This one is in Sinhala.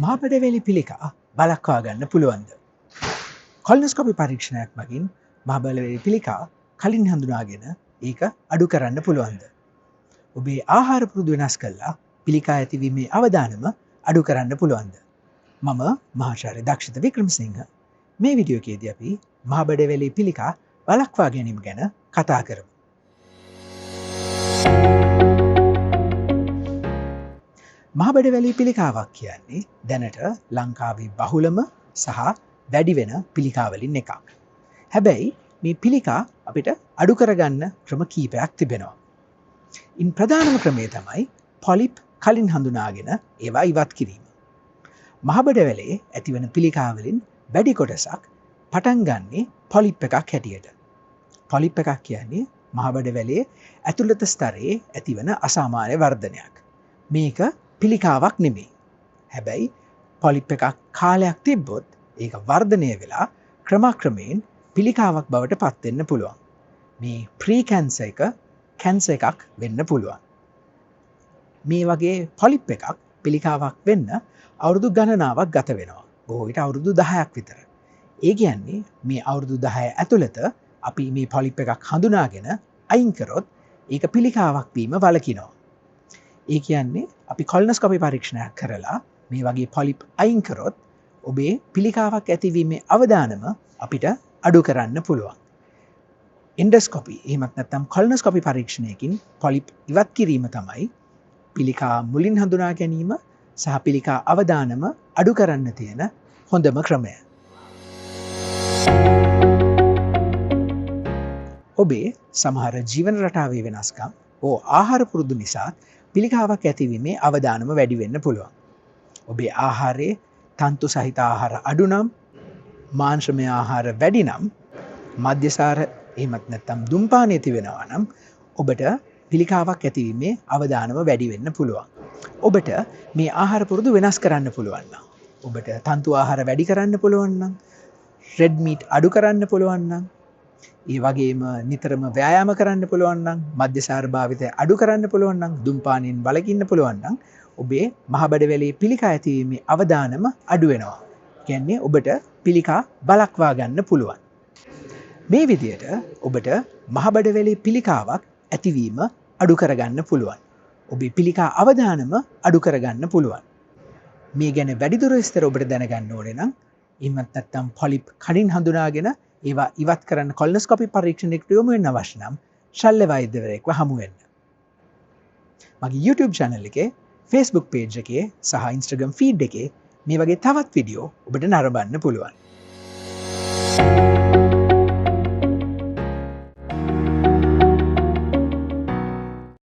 මහබඩවැලි පිළිකා වළක්වා ගන්න පුළුවන්ද? කොලොනොස්කෝපි පරීක්ෂණයක් මගින් මහබඩවැලි පිළිකා කලින් හඳුනාගෙන ඒක අඩු කරන්න පුළුවන්ද? ඔබේ ආහාර පුරුදු වෙනස් කළා පිළිකා ඇතිවීමේ අවදානම අඩු කරන්න පුළුවන්ද? මම මහාචාර්ය දක්ෂිත වික්‍රමසිංහ. මේ වීඩියෝ එකේදී අපි මහබඩවැලි පිළිකා වළක්වා ගැනීම ගැන කතා කරමු. මහබඩවැලි පිළිකාවක් කියන්නේ දැනට ලංකාවේ බහුලම සහ වැඩි වෙන පිළිකාවලින් එකක්. හැබැයි මේ පිළිකා අපිට අඩු කරගන්න ක්‍රම කීපයක් තිබෙනවා. ඉන් ප්‍රධානම ක්‍රමය තමයි පොලිප් කලින් හඳුනාගෙන ඒවා ඉවත් කිරීම. මහබඩවැලේ ඇතිවන පිළිකාවලින් වැඩි කොටසක් පටන් ගන්නේ පොලිප් එකක් හැටියට. පොලිප් එකක් කියන්නේ මහබඩවැලේ ඇතුළත ස්තරයේ ඇතිවන අසාමාන්‍ය වර්ධනයක්. මේක පිළිකාවක් නෙමෙයි. හැබැයි පොලිප් එකක් කාලයක් තිබ්බොත් ඒක වර්ධනය වෙලා ක්‍රමක්‍රමයෙන් පිළිකාවක් බවට පත් වෙන්න පුළුවන්. මේ ප්‍රී කැන්සර් එක කැන්සර් එකක් වෙන්න පුළුවන්. මේ වගේ පොලිප් එකක් පිළිකාවක් වෙන්න අවුරුදු ගණනාවක් ගත වෙනවා. බොහෝ විට අවුරුදු 10ක් විතර. ඒ කියන්නේ මේ අවුරුදු 10 ඇතුළත අපි මේ පොලිප් එකක් හඳුනාගෙන අයින් කරොත් ඒක පිළිකාවක් වීම වළකිනවා. ඒ කියන්නේ අපි කොලොනොස්කෝපි පරීක්ෂණයක් කරලා මේ වගේ පොලිප් අයින් කරොත් ඔබේ පිළිකාවක් ඇතිවීමේ අවදානම අපිට අඩු කරන්න පුළුවන්. එන්ඩොස්කෝපි එහෙමත් නැත්නම් කොලොනොස්කෝපි පරීක්ෂණයකින් පොලිප් ඉවත් කිරීම තමයි පිළිකා මුලින් හඳුනා ගැනීම සහ පිළිකා අවදානම අඩු කරන්න තියෙන හොඳම ක්‍රමය. ඔබේ සමහර ජීවන රටාවේ වෙනස්කම් හෝ ආහාර පුරුදු නිසා පිළිකාවක් ඇතිවීමේ අවදානම වැඩි වෙන්න පුළුවන්. ඔබේ ආහාරයේ තන්තු සහිත ආහාර අඩු නම්, මාංශමය ආහාර වැඩි නම්, මධ්‍යසාර එහෙමත් නැත්නම් දුම්පාන ඇති වෙනවා නම් ඔබට පිළිකාවක් ඇතිවීමේ අවදානම වැඩි වෙන්න පුළුවන්. ඔබට මේ ආහාර පුරුදු වෙනස් කරන්න පුළුවන් නම්, ඔබට තන්තු ආහාර වැඩි කරන්න පුළුවන් නම්, රෙඩ් මීට් අඩු කරන්න පුළුවන් නම්, ඒ වගේම නිතරම ව්‍යායාම කරන්න පුළුවන් නම්, මධ්‍යසාර භාවිතය අඩු කරන්න පුළුවන් නම්, දුම්පානයෙන් වළකින්න පුළුවන් නම් ඔබේ මහබඩවැලේ පිළිකා ඇතිවීමේ අවදානම අඩු වෙනවා. කියන්නේ ඔබට පිළිකා වළක්වා ගන්න පුළුවන්. මේ විදිහට ඔබට මහබඩවැලේ පිළිකාවක් ඇතිවීම අඩු කරගන්න පුළුවන්. ඔබේ පිළිකා අවදානම අඩු කරගන්න පුළුවන්. මේ ගැන වැඩිදුර විස්තර ඔබට දැනගන්න ඕනේ නම් එහෙමත් නැත්නම් පොලිප් කලින් හඳුනාගෙන ඒවා ඉවත් කරන්න කොලොනොස්කෝපි පරීක්ෂණයකට යොමු වෙන්න අවශ්‍ය නම් ශල්‍ය වෛද්‍යවරයෙක්ව හමු වෙන්න. මගේ YouTube channel එකේ, Facebook page එකේ සහ Instagram feed එකේ මේ වගේ තවත් වීඩියෝ ඔබට නරඹන්න පුළුවන්.